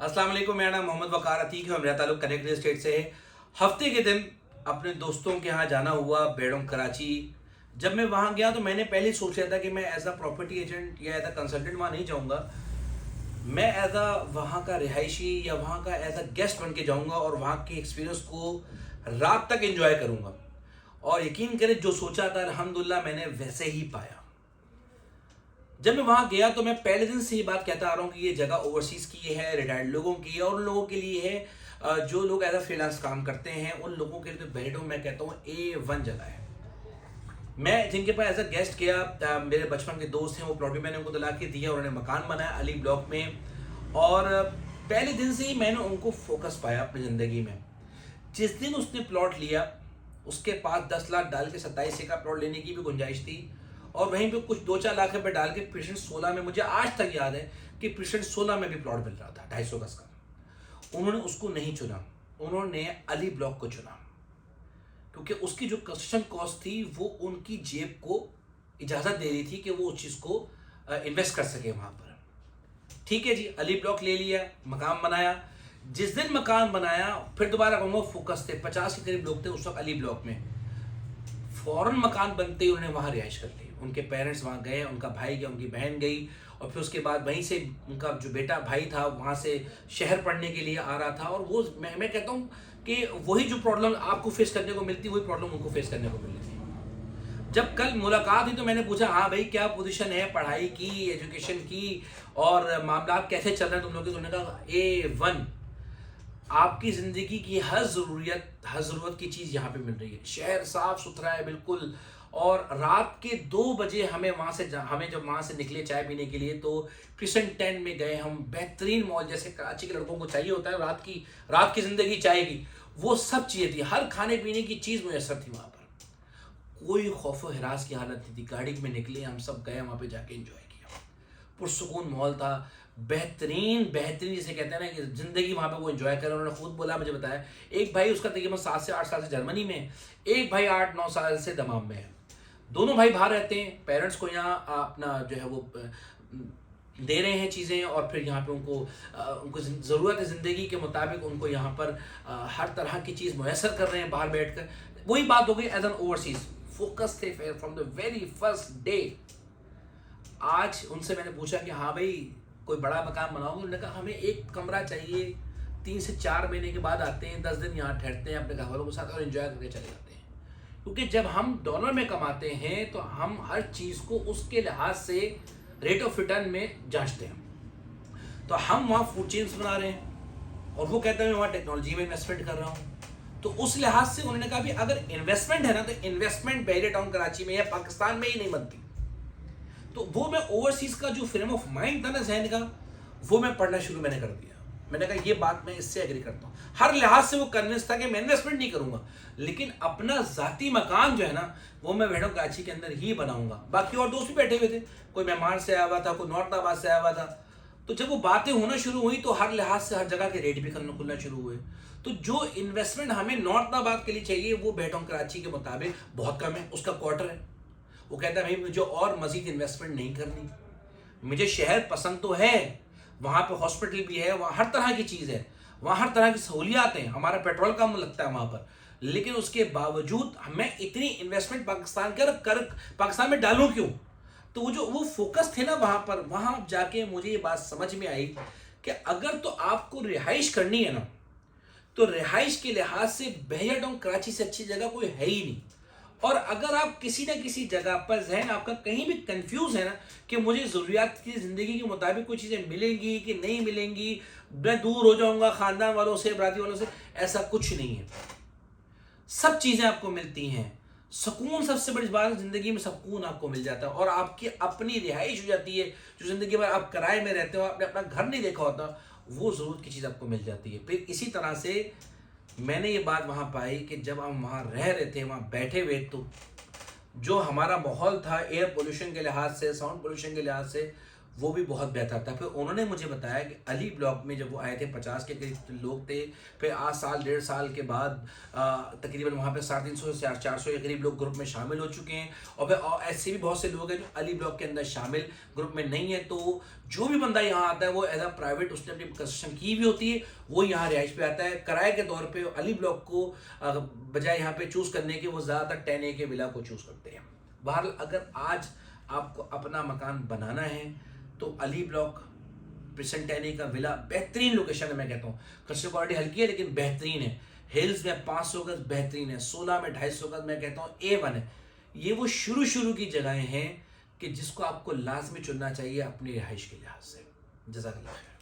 अस्सलाम वालेकुम। मेरा नाम मोहम्मद वकार अतीक है और मेरा ताल्लुक कनेक्ट रियल एस्टेट से है। हफ्ते के दिन अपने दोस्तों के यहाँ जाना हुआ, बेडोम कराची। जब मैं वहाँ गया तो मैंने पहले सोच लिया था कि मैं एज अ प्रॉपर्टी एजेंट या एज अ कंसल्टेंट वहाँ नहीं जाऊँगा। मैं एज अ वहाँ का रिहायशी या वहाँ का एज अ गेस्ट बन के जाऊँगा और वहाँ के एक्सपीरियंस को रात तक एंजॉय करूँगा। और यकीन करें, जो सोचा था अल्हम्दुलिल्लाह मैंने वैसे ही पाया। जब मैं वहां गया तो मैं पहले दिन से ये बात कहता आ रहा हूँ कि ये जगह ओवरसीज की है, रिटायर्ड लोगों की है और उन लोगों के लिए है जो लोग एज अ फ्रीलांस काम करते हैं। उन लोगों के लिए तो बेडरूम मैं कहता हूँ A1 जगह है। मैं जिनके पास एज अ गेस्ट गया, मेरे बचपन के दोस्त हैं, वो प्लॉट भी मैंने उनको दिला के दिया। उन्होंने मकान बनाया अली ब्लॉक में और पहले दिन से ही मैंने उनको फोकस पाया अपनी ज़िंदगी में। जिस दिन उसने प्लॉट लिया उसके पास 10 लाख डाल के 27 का प्लॉट लेने की भी गुंजाइश थी और वहीं पे कुछ 2-4 लाख रुपए डाल के प्रेसिडेंट 16 में, मुझे आज तक याद है कि प्रेसिडेंट 16 में भी प्लॉट मिल रहा था 250 गज का। उन्होंने उसको नहीं चुना, उन्होंने अली ब्लॉक को चुना क्योंकि उसकी जो कंस्ट्रक्शन कॉस्ट थी वो उनकी जेब को इजाज़त दे रही थी कि वो उस चीज़ को इन्वेस्ट कर सके वहाँ पर। ठीक है जी, अली ब्लॉक ले लिया, मकान बनाया। जिस दिन मकान बनाया, फिर दोबारा कहूँगा फोकस थे, 50 के करीब लोग थे उस वक्त अली ब्लॉक में। फौरन मकान बनते ही उन्होंने वहाँ रिहाइश कर ली। उनके पेरेंट्स वहाँ गए, उनका भाई गया, उनकी बहन गई और फिर उसके बाद वहीं से उनका जो बेटा भाई था वहाँ से शहर पढ़ने के लिए आ रहा था। और वो मैं कहता हूँ कि वही जो प्रॉब्लम आपको फेस करने को मिलती वही प्रॉब्लम उनको फेस करने को मिल रही थी। जब कल मुलाकात हुई तो मैंने पूछा, हाँ भाई क्या पोजीशन है पढ़ाई की, एजुकेशन की और मामला कैसे चल रहे हैं तुम लोग के? तो उन्होंने कहा A1, आपकी ज़िंदगी की हर ज़रूरत की चीज़ यहाँ पे मिल रही है। शहर साफ़ सुथरा है बिल्कुल। और रात के 2 बजे हमें जब वहाँ से निकले चाय पीने के लिए तो क्रिसेंट 10 में गए हम। बेहतरीन मॉल, जैसे कराची के लड़कों को चाहिए होता है रात की ज़िंदगी चाय की, वो सब चीज़ें थी। हर खाने पीने की चीज़ मुयसर थी वहाँ पर। कोई खौफ व हिरास की हालत नहीं थी। गाड़ी में निकले, हम सब गए वहाँ पे जाके एंजॉय किया। पुरसुकून माहौल था, बेहतरीन जिसे कहते हैं ना कि ज़िंदगी वहाँ पे वो एंजॉय करें। उन्होंने खुद बोला, मुझे बताया, एक भाई उसका तकरीबन 7 से 8 साल से जर्मनी में, एक भाई 8-9 साल से दमाम में है। दोनों भाई बाहर रहते हैं, पेरेंट्स को यहाँ अपना जो है वो दे रहे हैं चीज़ें और फिर यहाँ पे उनको ज़रूरत है ज़िंदगी के मुताबिक, उनको यहाँ पर हर तरह की चीज़ मुयसर कर रहे हैं बाहर बैठ कर। वही बात हो गई एज एन ओवरसीज़। फोकस थे from the very first day. आज उनसे मैंने पूछा कि हाँ भाई कोई बड़ा मकान बनाओगे? उन्होंने कहा हमें एक कमरा चाहिए, 3 से 4 महीने के बाद आते हैं, 10 दिन यहाँ ठहरते हैं अपने घर वालों के साथ और एंजॉय करके चले जाते हैं। क्योंकि जब हम डॉलर में कमाते हैं तो हम हर चीज़ को उसके लिहाज से रेट ऑफ रिटर्न में जांचते हैं। तो हम वहाँ फूड चेन्स बना रहे हैं और वो कहते हैं मैं वहाँ टेक्नोलॉजी में इन्वेस्टमेंट कर रहा हूँ। तो उस लिहाज से उन्होंने कहा भी अगर इन्वेस्टमेंट है ना तो इन्वेस्टमेंट बहरे टाउन कराची में या पाकिस्तान में ही नहीं बनती। तो वो मैं ओवरसीज का जो फ्रेम ऑफ माइंड था ना जहन का, वो मैं पढ़ना शुरू मैंने कर दिया। मैंने कहा ये बात मैं इससे एग्री करता हूँ। हर लिहाज से वो कन्विंस था कि मैं इन्वेस्टमेंट नहीं करूंगा, लेकिन अपना जाती मकान जो है ना वो मैं बेडरूम कराची के अंदर ही बनाऊंगा। बाकी और दोस्त भी बैठे हुए थे, कोई मेहमान से आया हुआ था, कोई नॉर्थ आबाद से आया हुआ था। तो जब वो बातें होना शुरू हुई तो हर लिहाज से हर जगह के रेट भी खुलना शुरू हुए। तो जो इन्वेस्टमेंट हमें नॉर्थ आबाद के लिए चाहिए वो बेडरूम कराची के मुताबिक बहुत कम है, उसका क्वार्टर है। वो कहता है भाई मुझे और मजीद इन्वेस्टमेंट नहीं करनी, मुझे शहर पसंद तो है, वहाँ पे हॉस्पिटल भी है, वहाँ हर तरह की चीज़ है, वहाँ हर तरह की सहूलियात हैं, हमारा पेट्रोल कम लगता है वहाँ पर, लेकिन उसके बावजूद मैं इतनी इन्वेस्टमेंट पाकिस्तान में डालूं क्यों? तो वो फोकस थे ना वहाँ पर, वहाँ जाके मुझे ये बात समझ में आई कि अगर तो आपको रिहाइश करनी है ना तो रिहाइश के लिहाज से बहरिया टाउन कराची से अच्छी जगह कोई है ही नहीं। और अगर आप किसी ना किसी जगह पर जहन आपका कहीं भी कंफ्यूज है ना कि मुझे ज़रूरियात की ज़िंदगी के मुताबिक कोई चीज़ें मिलेंगी कि नहीं मिलेंगी, मैं दूर हो जाऊंगा ख़ानदान वालों से, बराती वालों से, ऐसा कुछ नहीं है। सब चीज़ें आपको मिलती हैं। सुकून सबसे बड़ी बात है, ज़िंदगी में सुकून आपको मिल जाता है और आपकी अपनी रिहाइश हो जाती है। जो ज़िंदगी में आप किराए में रहते हो, आपने अपना घर नहीं देखा होता, वो ज़रूरत की चीज़ आपको मिल जाती है। फिर इसी तरह से मैंने ये बात वहाँ पाई कि जब हम वहाँ रह रहे थे, वहाँ बैठे हुए, तो जो हमारा माहौल था एयर पोल्यूशन के लिहाज से, साउंड पोल्यूशन के लिहाज से, वो भी बहुत बेहतर था। फिर उन्होंने मुझे बताया कि अली ब्लॉक में जब वो आए थे 50 के करीब लोग थे। फिर आज साल 1.5 साल के बाद तकरीबन वहाँ पे 350 से 400 के करीब लोग ग्रुप में शामिल हो चुके हैं। और फिर ऐसे भी बहुत से लोग हैं जो अली ब्लॉक के अंदर शामिल ग्रुप में नहीं है। तो जो भी बंदा यहाँ आता है वो एज अ प्राइवेट उसने अपनी कंस्ट्रक्शन की भी होती है, वो यहाँ रिहाइश पे आता है किराए के तौर पे। अली ब्लॉक को बजाय यहाँ पे चूज़ करने के वो ज़्यादातर 10A के विला को चूज़ करते हैं। बहरहाल अगर आज आपको अपना मकान बनाना है तो अली ब्लॉक प्रेजेंट 10A का विला बेहतरीन लोकेशन है। मैं कहता हूँ कंस्ट्रक्शन क्वालिटी हल्की है लेकिन बेहतरीन है। हिल्स में 500 गज बेहतरीन है, 16 में 250 गज मैं कहता हूँ A1 है। ये वो शुरू की जगहें हैं कि जिसको आपको लाजमी चुनना चाहिए अपनी रिहाइश के लिहाज से। जज़ाकल्लाह।